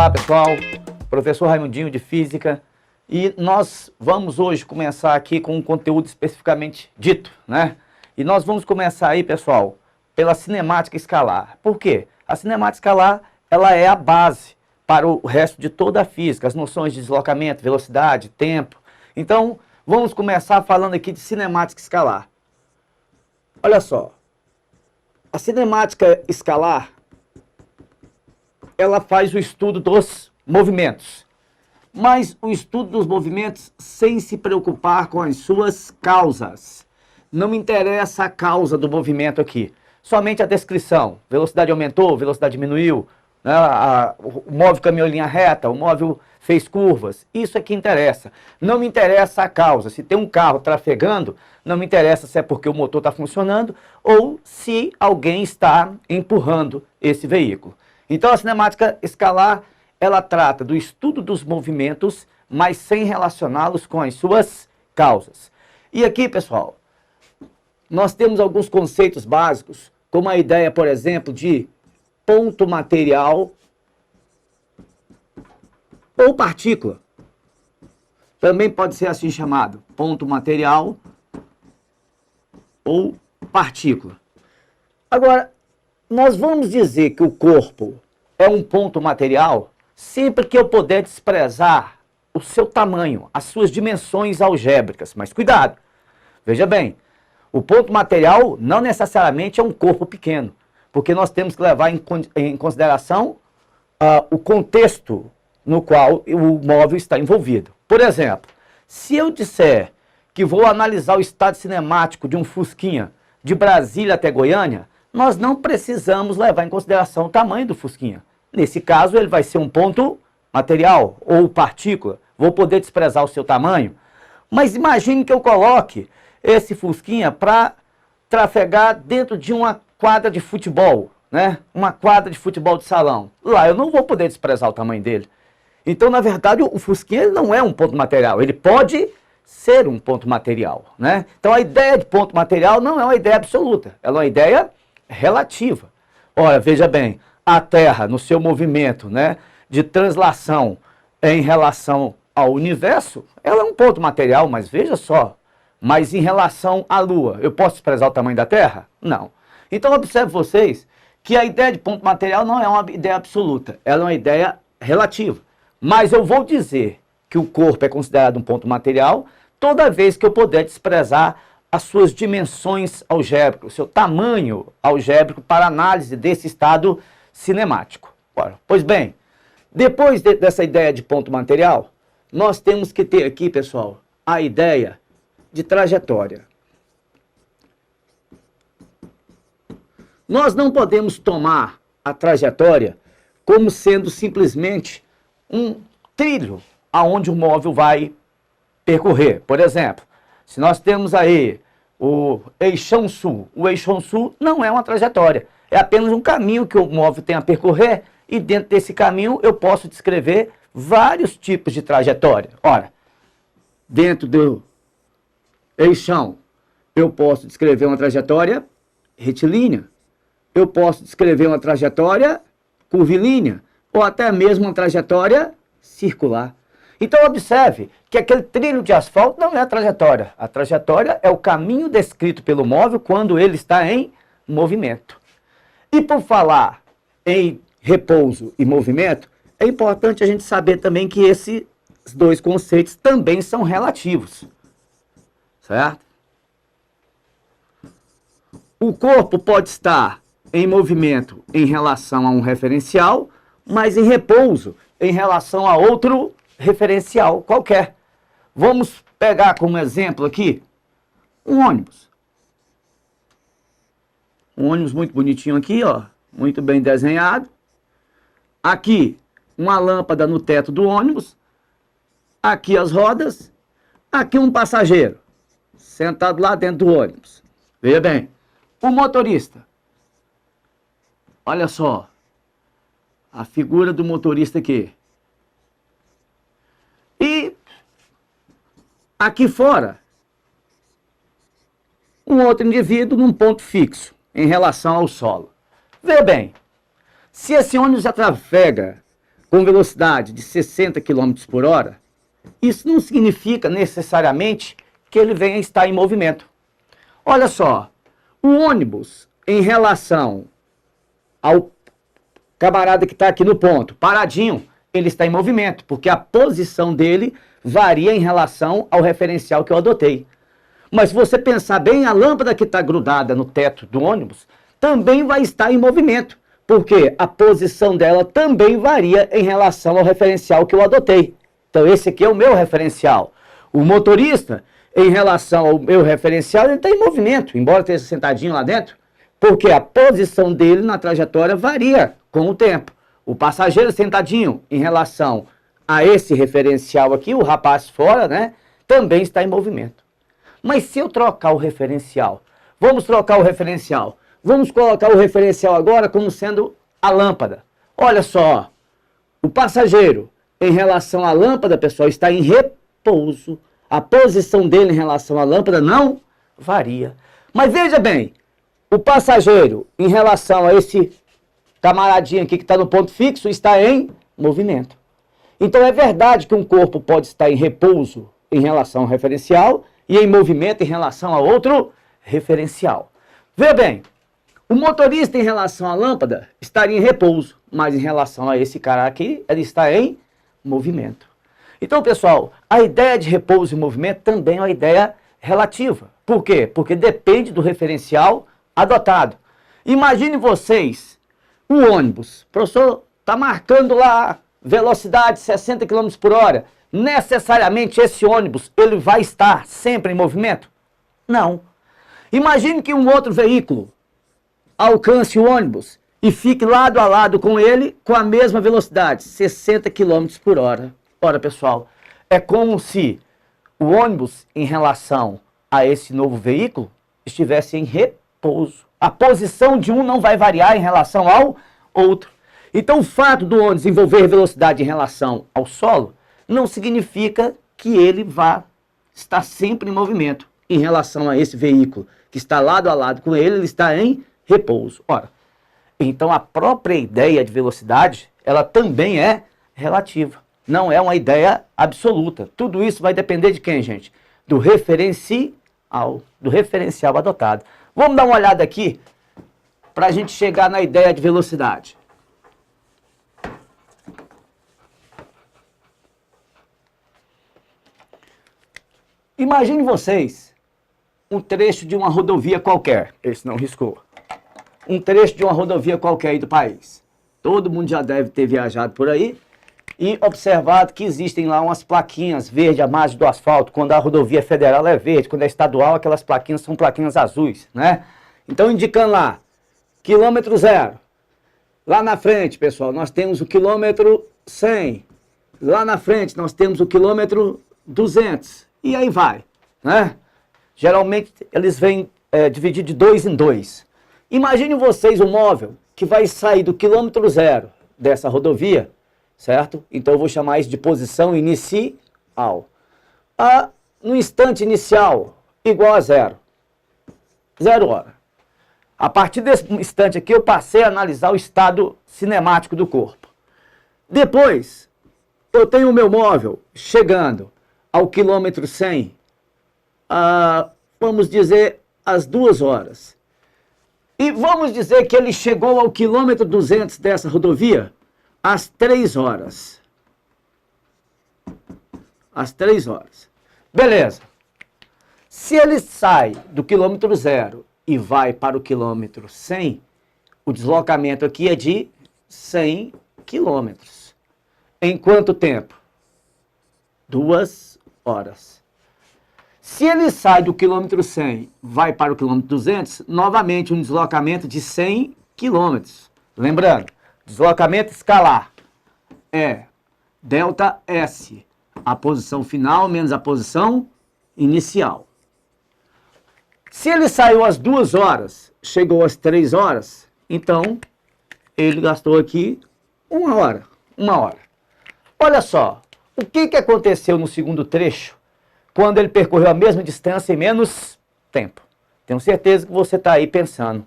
Olá pessoal, professor Raimundinho de Física, e nós vamos hoje começar aqui com um conteúdo especificamente dito, né? E nós vamos começar aí, pessoal, pela cinemática escalar. Por quê? A cinemática escalar, ela é a base para o resto de toda a física, as noções de deslocamento, velocidade, tempo. Então, vamos começar falando aqui de cinemática escalar. Olha só, a cinemática escalar, ela faz o estudo dos movimentos, mas o estudo dos movimentos sem se preocupar com as suas causas. Não me interessa a causa do movimento aqui, somente a descrição. Velocidade aumentou, velocidade diminuiu, né? O móvel caminhou em linha reta, o móvel fez curvas. Isso é que interessa. Não me interessa a causa. Se tem um carro trafegando, não me interessa se é porque o motor está funcionando ou se alguém está empurrando esse veículo. Então a cinemática escalar, ela trata do estudo dos movimentos, mas sem relacioná-los com as suas causas. E aqui, pessoal, nós temos alguns conceitos básicos, como a ideia, por exemplo, de ponto material ou partícula. Também pode ser assim chamado, ponto material ou partícula. Agora, nós vamos dizer que o corpo é um ponto material sempre que eu puder desprezar o seu tamanho, as suas dimensões algébricas. Mas cuidado, veja bem, o ponto material não necessariamente é um corpo pequeno, porque nós temos que levar em consideração o contexto no qual o móvel está envolvido. Por exemplo, se eu disser que vou analisar o estado cinemático de um Fusquinha de Brasília até Goiânia, nós não precisamos levar em consideração o tamanho do Fusquinha. Nesse caso, ele vai ser um ponto material ou partícula. Vou poder desprezar o seu tamanho. Mas imagine que eu coloque esse Fusquinha para trafegar dentro de uma quadra de futebol, né? Uma quadra de futebol de salão. Lá eu não vou poder desprezar o tamanho dele. Então, na verdade, o Fusquinha ele não é um ponto material. Ele pode ser um ponto material, né? Então, a ideia de ponto material não é uma ideia absoluta. Ela é uma ideia relativa. Ora, veja bem, a Terra, no seu movimento, né, de translação em relação ao universo, ela é um ponto material, mas veja só, mas em relação à Lua, eu posso desprezar o tamanho da Terra? Não. Então, observe vocês que a ideia de ponto material não é uma ideia absoluta, ela é uma ideia relativa. Mas eu vou dizer que o corpo é considerado um ponto material toda vez que eu puder desprezar as suas dimensões algébricas, o seu tamanho algébrico para análise desse estado cinemático. Ora, pois bem, depois dessa ideia de ponto material, nós temos que ter aqui, pessoal, a ideia de trajetória. Nós não podemos tomar a trajetória como sendo simplesmente um trilho aonde o móvel vai percorrer. Por exemplo, se nós temos aí o Eixão Sul, o Eixão Sul não é uma trajetória, é apenas um caminho que o móvel tem a percorrer e dentro desse caminho eu posso descrever vários tipos de trajetória. Ora, dentro do eixão eu posso descrever uma trajetória retilínea, eu posso descrever uma trajetória curvilínea ou até mesmo uma trajetória circular. Então observe que aquele trilho de asfalto não é a trajetória. A trajetória é o caminho descrito pelo móvel quando ele está em movimento. E por falar em repouso e movimento, é importante a gente saber também que esses dois conceitos também são relativos. Certo? O corpo pode estar em movimento em relação a um referencial, mas em repouso em relação a outro referencial qualquer. Vamos pegar como exemplo aqui um ônibus. Um ônibus muito bonitinho aqui, ó, muito bem desenhado. Aqui uma lâmpada no teto do ônibus. Aqui as rodas. Aqui um passageiro sentado lá dentro do ônibus. Veja bem, o motorista. Olha só a figura do motorista aqui. E aqui fora, um outro indivíduo num ponto fixo em relação ao solo. Veja bem, se esse ônibus já trafega com velocidade de 60 km por hora, isso não significa necessariamente que ele venha estar em movimento. Olha só, o ônibus em relação ao camarada que está aqui no ponto, paradinho, ele está em movimento, porque a posição dele varia em relação ao referencial que eu adotei. Mas se você pensar bem, a lâmpada que está grudada no teto do ônibus também vai estar em movimento, porque a posição dela também varia em relação ao referencial que eu adotei. Então esse aqui é o meu referencial. O motorista, em relação ao meu referencial, ele está em movimento, embora esteja sentadinho lá dentro, porque a posição dele na trajetória varia com o tempo. O passageiro sentadinho em relação a esse referencial aqui, o rapaz fora, né, também está em movimento. Mas se eu trocar o referencial, vamos trocar o referencial, vamos colocar o referencial agora como sendo a lâmpada. Olha só, o passageiro em relação à lâmpada, pessoal, está em repouso. A posição dele em relação à lâmpada não varia. Mas veja bem, o passageiro em relação a esse camaradinho aqui que está no ponto fixo está em movimento. Então é verdade que um corpo pode estar em repouso em relação ao referencial e em movimento em relação a outro referencial. Veja bem, o motorista em relação à lâmpada estaria em repouso, mas em relação a esse cara aqui, ele está em movimento. Então, pessoal, a ideia de repouso e movimento também é uma ideia relativa. Por quê? Porque depende do referencial adotado. Imagine vocês, o ônibus, o professor está marcando lá velocidade 60 km por hora. Necessariamente esse ônibus ele vai estar sempre em movimento? Não. Imagine que um outro veículo alcance o ônibus e fique lado a lado com ele com a mesma velocidade, 60 km por hora. Ora, pessoal, é como se o ônibus, em relação a esse novo veículo, estivesse em repouso. A posição de um não vai variar em relação ao outro. Então, o fato do ônibus desenvolver velocidade em relação ao solo não significa que ele vá estar sempre em movimento em relação a esse veículo que está lado a lado com ele, ele está em repouso. Ora, então a própria ideia de velocidade, ela também é relativa. Não é uma ideia absoluta. Tudo isso vai depender de quem, gente? Do referencial adotado. Vamos dar uma olhada aqui para a gente chegar na ideia de velocidade. Imagine vocês um trecho de uma rodovia qualquer. Esse não riscou. Um trecho de uma rodovia qualquer aí do país. Todo mundo já deve ter viajado por aí e observado que existem lá umas plaquinhas verdes à margem do asfalto. Quando a rodovia federal é verde, quando é estadual, aquelas plaquinhas são plaquinhas azuis, né? Então, indicando lá, quilômetro 0. Lá na frente, pessoal, nós temos o quilômetro 100. Lá na frente, nós temos o quilômetro 200. E aí vai, né? Geralmente, eles vêm divididos de 2 em 2. Imagine vocês um móvel que vai sair do quilômetro 0 dessa rodovia, certo? Então eu vou chamar isso de posição inicial. No instante inicial, igual a 0. 0 hora. A partir desse instante aqui, eu passei a analisar o estado cinemático do corpo. Depois, eu tenho o meu móvel chegando ao quilômetro 100, vamos dizer, às 2 horas. E vamos dizer que ele chegou ao quilômetro 200 dessa rodovia às 3 horas. Às 3 horas. Beleza. Se ele sai do quilômetro 0 e vai para o quilômetro 100, o deslocamento aqui é de 100 quilômetros. Em quanto tempo? 2 horas. Se ele sai do quilômetro 100, vai para o quilômetro 200, novamente um deslocamento de 100 quilômetros. Lembrando, deslocamento escalar é delta S, a posição final menos a posição inicial. Se ele saiu às 2 horas, chegou às 3 horas, então ele gastou aqui 1 hora. 1 hora. Olha só, o que aconteceu no segundo trecho quando ele percorreu a mesma distância em menos tempo? Tenho certeza que você está aí pensando,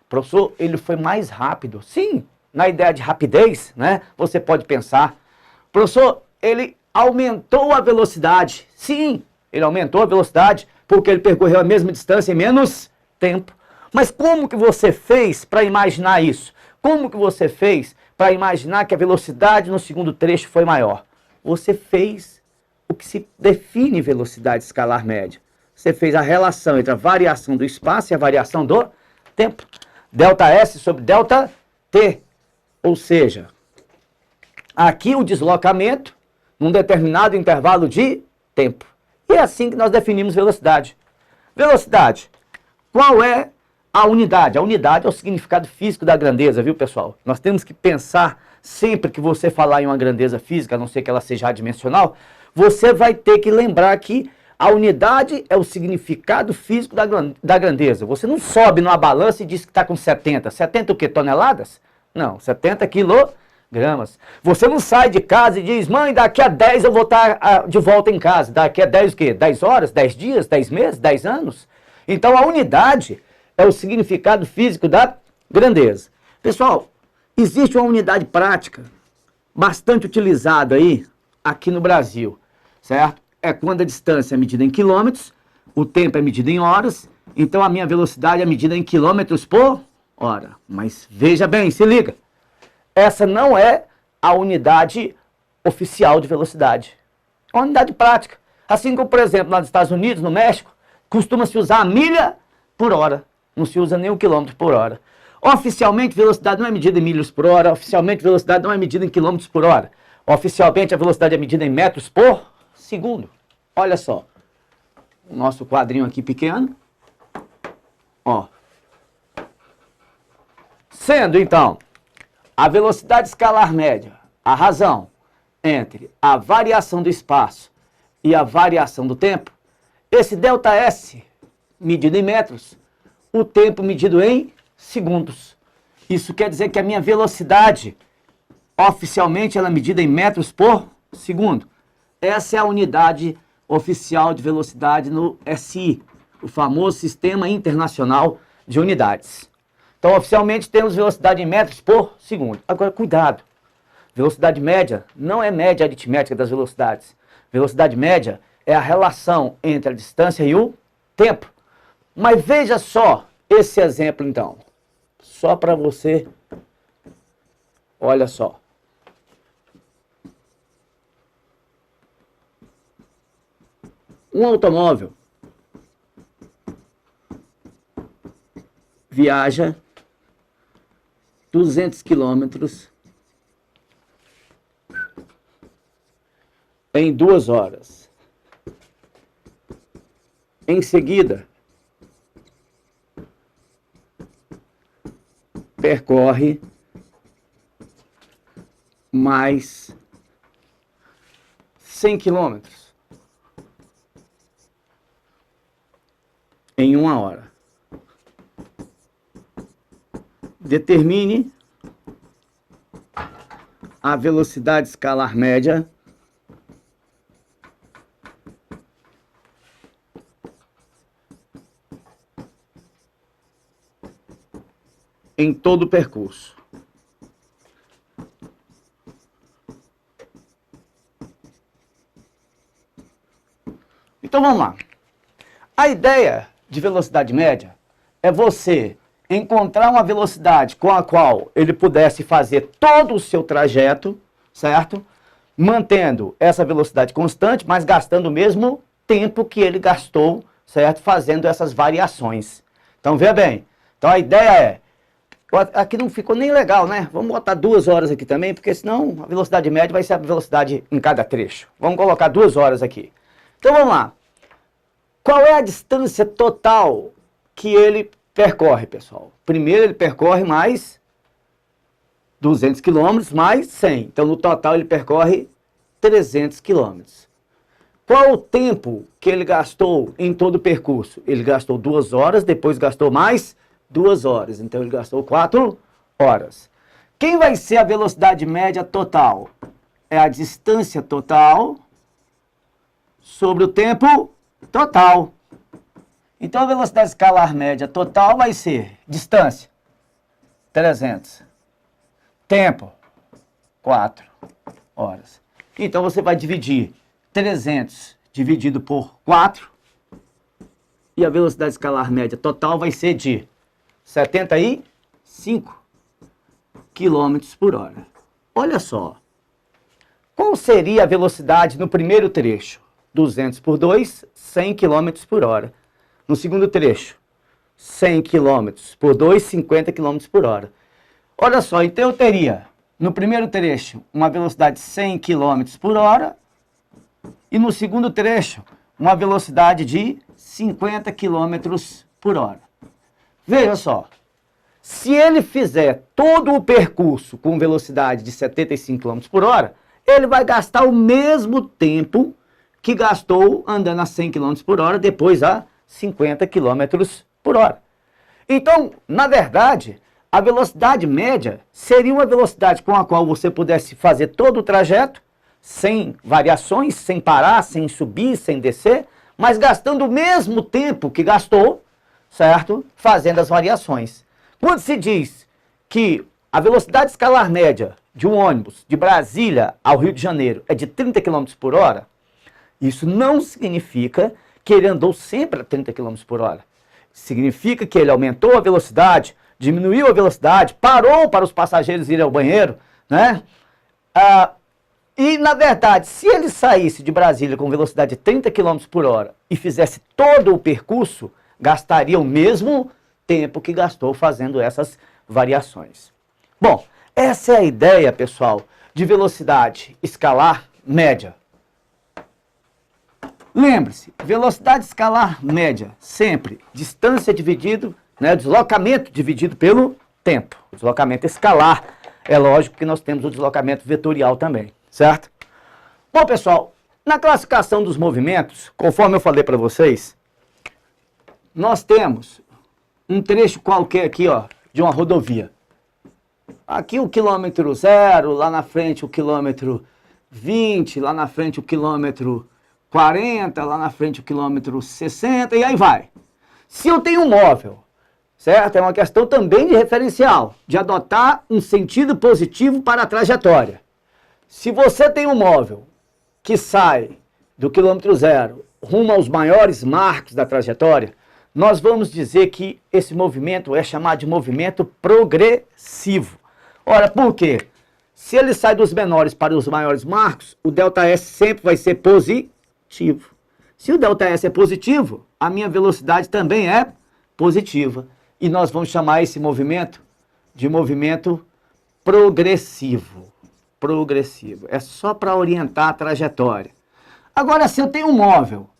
professor, ele foi mais rápido. Sim, na ideia de rapidez, né? Você pode pensar, professor, ele aumentou a velocidade. Sim, ele aumentou a velocidade porque ele percorreu a mesma distância em menos tempo. Mas como que você fez para imaginar isso? Como que você fez para imaginar que a velocidade no segundo trecho foi maior? Você fez o que se define velocidade escalar média. Você fez a relação entre a variação do espaço e a variação do tempo. ΔS sobre ΔT. Ou seja, aqui o deslocamento num determinado intervalo de tempo. E é assim que nós definimos velocidade. Velocidade. Qual é a unidade? A unidade é o significado físico da grandeza, viu, pessoal? Nós temos que pensar, sempre que você falar em uma grandeza física, a não ser que ela seja adimensional, você vai ter que lembrar que a unidade é o significado físico da grandeza. Você não sobe numa balança e diz que está com 70. 70 o quê? Toneladas? Não, 70 quilogramas. Você não sai de casa e diz, mãe, daqui a 10 eu vou estar de volta em casa. Daqui a 10 o quê? 10 horas, 10 dias, 10 meses, 10 anos? Então a unidade é o significado físico da grandeza. Pessoal, existe uma unidade prática bastante utilizada aí, aqui no Brasil, certo? É quando a distância é medida em quilômetros, o tempo é medido em horas, então a minha velocidade é medida em quilômetros por hora. Mas veja bem, se liga, essa não é a unidade oficial de velocidade. É uma unidade prática. Assim como, por exemplo, nos Estados Unidos, no México, costuma-se usar a milha por hora, não se usa nem o quilômetro por hora. Oficialmente, velocidade não é medida em milhas por hora, oficialmente, velocidade não é medida em quilômetros por hora. Oficialmente, a velocidade é medida em metros por segundo. Olha só, o nosso quadrinho aqui pequeno, ó. Sendo, então, a velocidade escalar média, a razão entre a variação do espaço e a variação do tempo, esse ΔS medido em metros, o tempo medido em segundos. Isso quer dizer que a minha velocidade, oficialmente, ela é medida em metros por segundo. Essa é a unidade oficial de velocidade no SI, o famoso Sistema Internacional de Unidades. Então, oficialmente, temos velocidade em metros por segundo. Agora, cuidado. Velocidade média não é média aritmética das velocidades. Velocidade média é a relação entre a distância e o tempo. Mas veja só esse exemplo, então. Só para você. Olha só. Um automóvel viaja 200 quilômetros em 2 horas. Em seguida, percorre mais 100 quilômetros em 1 hora. Determine a velocidade escalar média em todo o percurso. Então vamos lá. A ideia de velocidade média é você encontrar uma velocidade com a qual ele pudesse fazer todo o seu trajeto, certo? Mantendo essa velocidade constante, mas gastando o mesmo tempo que ele gastou, certo? Fazendo essas variações. Então, veja bem. Então, a ideia é... Aqui não ficou nem legal, né? Vamos botar 2 horas aqui também, porque senão a velocidade média vai ser a velocidade em cada trecho. Vamos colocar 2 horas aqui. Então, vamos lá. Qual é a distância total que ele percorre, pessoal? Primeiro ele percorre mais 200 quilômetros, mais 100. Então, no total, ele percorre 300 quilômetros. Qual o tempo que ele gastou em todo o percurso? Ele gastou 2 horas, depois gastou mais 2 horas. Então, ele gastou 4 horas. Quem vai ser a velocidade média total? É a distância total sobre o tempo total. Então, a velocidade escalar média total vai ser distância, 300. Tempo, 4 horas. Então você vai dividir 300 dividido por 4 e a velocidade escalar média total vai ser de 75 km por hora. Olha só, qual seria a velocidade no primeiro trecho? 200 por 2, 100 km por hora. No segundo trecho, 100 km por 2, 50 km por hora. Olha só, então eu teria, no primeiro trecho, uma velocidade de 100 km por hora e no segundo trecho, uma velocidade de 50 km por hora. Veja só, se ele fizer todo o percurso com velocidade de 75 km por hora, ele vai gastar o mesmo tempo que gastou andando a 100 km por hora, depois a 50 km por hora. Então, na verdade, a velocidade média seria uma velocidade com a qual você pudesse fazer todo o trajeto, sem variações, sem parar, sem subir, sem descer, mas gastando o mesmo tempo que gastou, certo? Fazendo as variações. Quando se diz que a velocidade escalar média de um ônibus de Brasília ao Rio de Janeiro é de 30 km por hora, isso não significa que ele andou sempre a 30 km por hora. Significa que ele aumentou a velocidade, diminuiu a velocidade, parou para os passageiros irem ao banheiro, né? E, na verdade, se ele saísse de Brasília com velocidade de 30 km por hora e fizesse todo o percurso, gastaria o mesmo tempo que gastou fazendo essas variações. Bom, essa é a ideia, pessoal, de velocidade escalar média. Lembre-se, velocidade escalar média, sempre distância dividido, né, deslocamento dividido pelo tempo. O deslocamento escalar, é lógico que nós temos o deslocamento vetorial também, certo? Bom, pessoal, na classificação dos movimentos, conforme eu falei para vocês, nós temos um trecho qualquer aqui, ó, de uma rodovia. Aqui o quilômetro 0, lá na frente o quilômetro 20, lá na frente o quilômetro 40, lá na frente o quilômetro 60 e aí vai. Se eu tenho um móvel, certo? É uma questão também de referencial, de adotar um sentido positivo para a trajetória. Se você tem um móvel que sai do quilômetro 0 rumo aos maiores marcos da trajetória, nós vamos dizer que esse movimento é chamado de movimento progressivo. Ora, por quê? Se ele sai dos menores para os maiores marcos, o ΔS sempre vai ser positivo. Se o ΔS é positivo, a minha velocidade também é positiva. E nós vamos chamar esse movimento de movimento progressivo. Progressivo. É só para orientar a trajetória. Agora, se eu tenho um móvel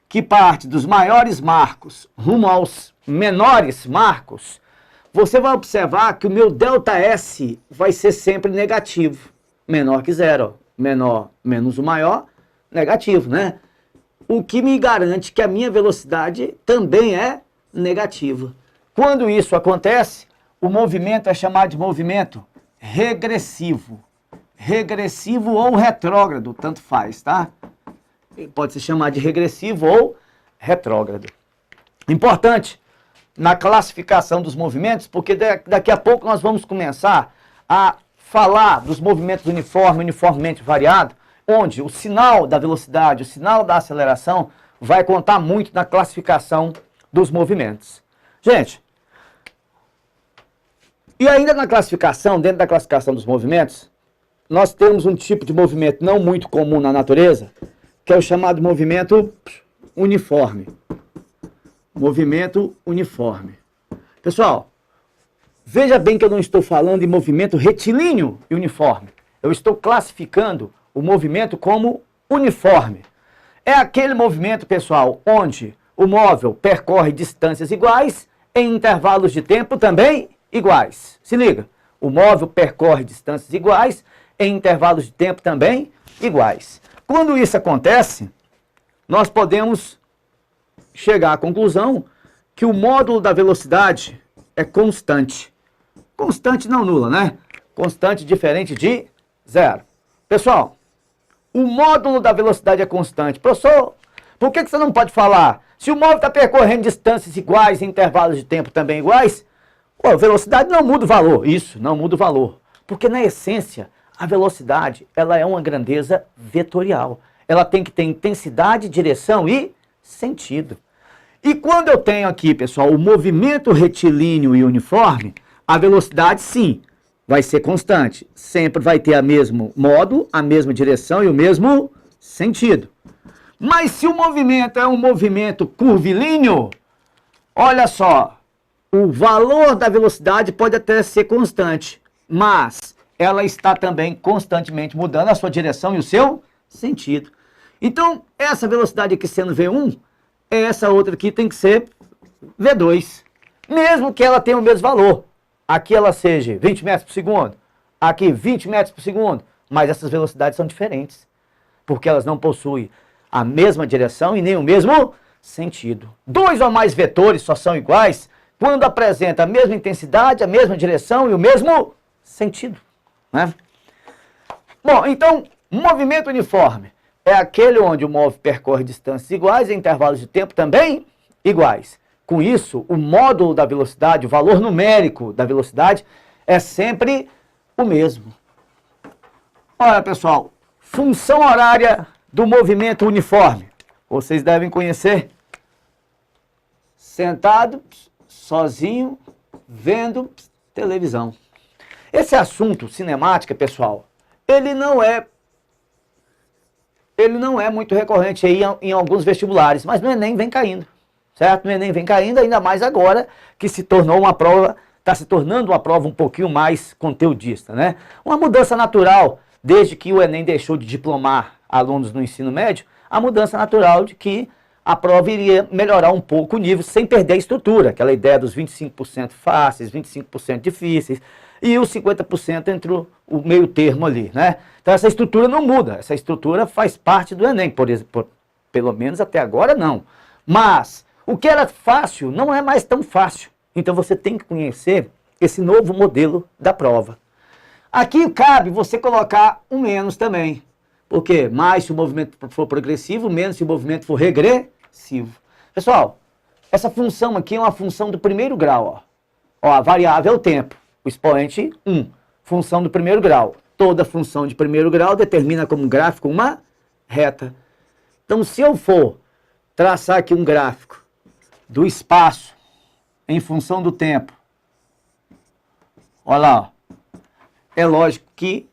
que parte dos maiores marcos rumo aos menores marcos, você vai observar que o meu ΔS vai ser sempre negativo. Menor que zero. Menor menos o maior, negativo, né? O que me garante que a minha velocidade também é negativa. Quando isso acontece, o movimento é chamado de movimento regressivo. Regressivo ou retrógrado, tanto faz, tá? Pode se chamar de regressivo ou retrógrado. Importante na classificação dos movimentos, porque daqui a pouco nós vamos começar a falar dos movimentos uniformemente variado, onde o sinal da velocidade, o sinal da aceleração vai contar muito na classificação dos movimentos. Gente, e ainda na classificação, dentro da classificação dos movimentos, nós temos um tipo de movimento não muito comum na natureza, que é o chamado movimento uniforme. Movimento uniforme. Pessoal, veja bem que eu não estou falando em movimento retilíneo e uniforme. Eu estou classificando o movimento como uniforme. É aquele movimento, pessoal, onde o móvel percorre distâncias iguais em intervalos de tempo também iguais. Se liga, o móvel percorre distâncias iguais em intervalos de tempo também iguais. Quando isso acontece, nós podemos chegar à conclusão que o módulo da velocidade é constante. Constante não nula, né? Constante diferente de zero. Pessoal, o módulo da velocidade é constante. Professor, por que você não pode falar? Se o móvel está percorrendo distâncias iguais em intervalos de tempo também iguais, a velocidade não muda o valor. Isso, não muda o valor. Porque na essência, a velocidade, ela é uma grandeza vetorial. Ela tem que ter intensidade, direção e sentido. E quando eu tenho aqui, pessoal, o movimento retilíneo e uniforme, a velocidade, sim, vai ser constante. Sempre vai ter o mesmo modo, a mesma direção e o mesmo sentido. Mas se o movimento é um movimento curvilíneo, olha só, o valor da velocidade pode até ser constante, mas ela está também constantemente mudando a sua direção e o seu sentido. Então, essa velocidade aqui sendo V1, essa outra aqui tem que ser V2, mesmo que ela tenha o mesmo valor. Aqui ela seja 20 metros por segundo, aqui 20 metros por segundo, mas essas velocidades são diferentes, porque elas não possuem a mesma direção e nem o mesmo sentido. Dois ou mais vetores só são iguais quando apresenta a mesma intensidade, a mesma direção e o mesmo sentido, né? Bom, então, movimento uniforme é aquele onde o móvel percorre distâncias iguais em intervalos de tempo também iguais. Com isso, o módulo da velocidade, o valor numérico da velocidade é sempre o mesmo. Olha, pessoal, função horária do movimento uniforme. Vocês devem conhecer. Sentado, sozinho, vendo televisão. Esse assunto, cinemática, pessoal, ele não é muito recorrente aí em alguns vestibulares, mas no Enem vem caindo, certo? No Enem vem caindo, ainda mais agora que se tornou uma prova, está se tornando uma prova um pouquinho mais conteudista, né? Uma mudança natural, desde que o Enem deixou de diplomar alunos no ensino médio, a mudança natural de que a prova iria melhorar um pouco o nível sem perder a estrutura, aquela ideia dos 25% fáceis, 25% difíceis e os 50% entre o meio termo ali, né? Então essa estrutura não muda, essa estrutura faz parte do Enem, por exemplo, pelo menos até agora não. Mas o que era fácil não é mais tão fácil, então você tem que conhecer esse novo modelo da prova. Aqui cabe você colocar um menos também, porque mais se o movimento for progressivo, menos se o movimento for regressivo. Pessoal, essa função aqui é uma função do primeiro grau, ó. Ó, a variável é o tempo, o expoente 1, função do primeiro grau. Toda função de primeiro grau determina como gráfico uma reta. Então, se eu for traçar aqui um gráfico do espaço em função do tempo, olha lá, ó, é lógico que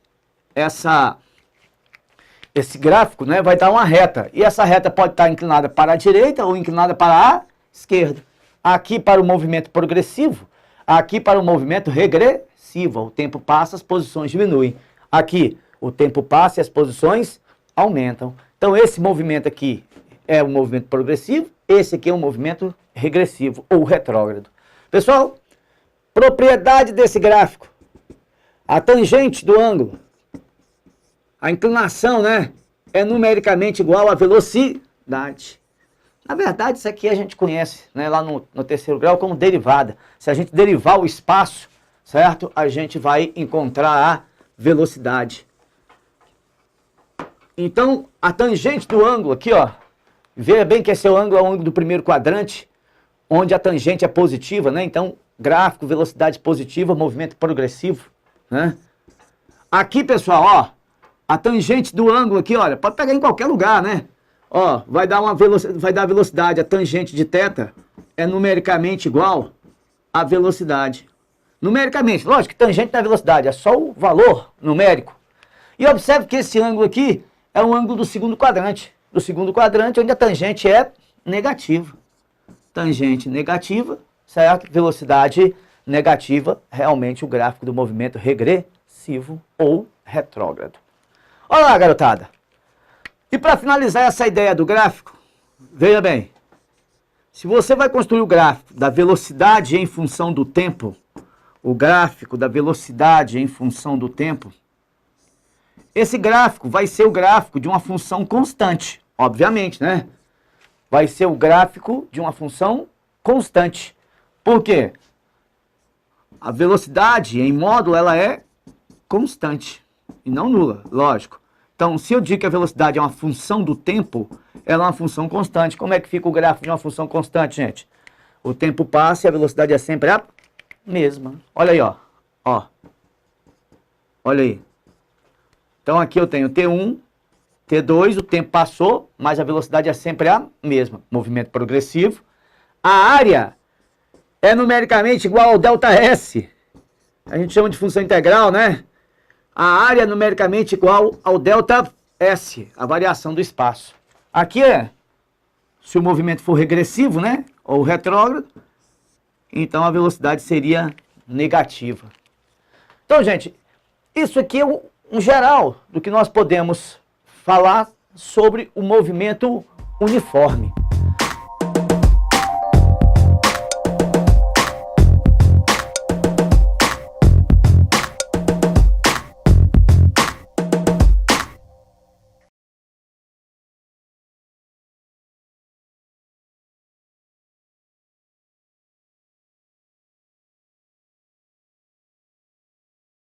esse gráfico, né, vai dar uma reta. E essa reta pode estar inclinada para a direita ou inclinada para a esquerda. Aqui para o movimento progressivo, aqui para o movimento regressivo. O tempo passa, as posições diminuem. Aqui, o tempo passa e as posições aumentam. Então, esse movimento aqui é um movimento progressivo, esse aqui é um movimento regressivo ou retrógrado. Pessoal, propriedade desse gráfico. A tangente do ângulo, a inclinação, né, é numericamente igual à velocidade. Na verdade, isso aqui a gente conhece, né, lá no terceiro grau como derivada. Se a gente derivar o espaço, certo? A gente vai encontrar a velocidade. Então, a tangente do ângulo aqui, ó, veja bem que esse ângulo é o ângulo do primeiro quadrante, onde a tangente é positiva, né? Então, gráfico, velocidade positiva, movimento progressivo, né? Aqui, pessoal, ó, a tangente do ângulo aqui, olha, pode pegar em qualquer lugar, né? Ó, vai dar velocidade, a tangente de θ é numericamente igual à velocidade. Numericamente, lógico que tangente da velocidade, é só o valor numérico. E observe que esse ângulo aqui é um ângulo do segundo quadrante. Do segundo quadrante, onde a tangente é negativa. Tangente negativa, certo? Velocidade negativa, realmente o gráfico do movimento regressivo ou retrógrado. Olha lá, garotada. E para finalizar essa ideia do gráfico, veja bem. Se você vai construir o gráfico da velocidade em função do tempo, o gráfico da velocidade em função do tempo, esse gráfico vai ser o gráfico de uma função constante, obviamente, né? Vai ser o gráfico de uma função constante. Por quê? A velocidade em módulo, ela é constante e não nula, lógico. Então, se eu digo que a velocidade é uma função do tempo, ela é uma função constante. Como é que fica o gráfico de uma função constante, gente? O tempo passa e a velocidade é sempre a mesma. Olha aí, ó. Ó. Olha aí. Então aqui eu tenho T1, T2, o tempo passou, mas a velocidade é sempre a mesma. Movimento progressivo. A área é numericamente igual ao ΔS. A gente chama de função integral, né? A área é numericamente igual ao ΔS, a variação do espaço. Aqui é, se o movimento for regressivo, né? Ou retrógrado, então a velocidade seria negativa. Então, gente, isso aqui é um geral do que nós podemos falar sobre o movimento uniforme.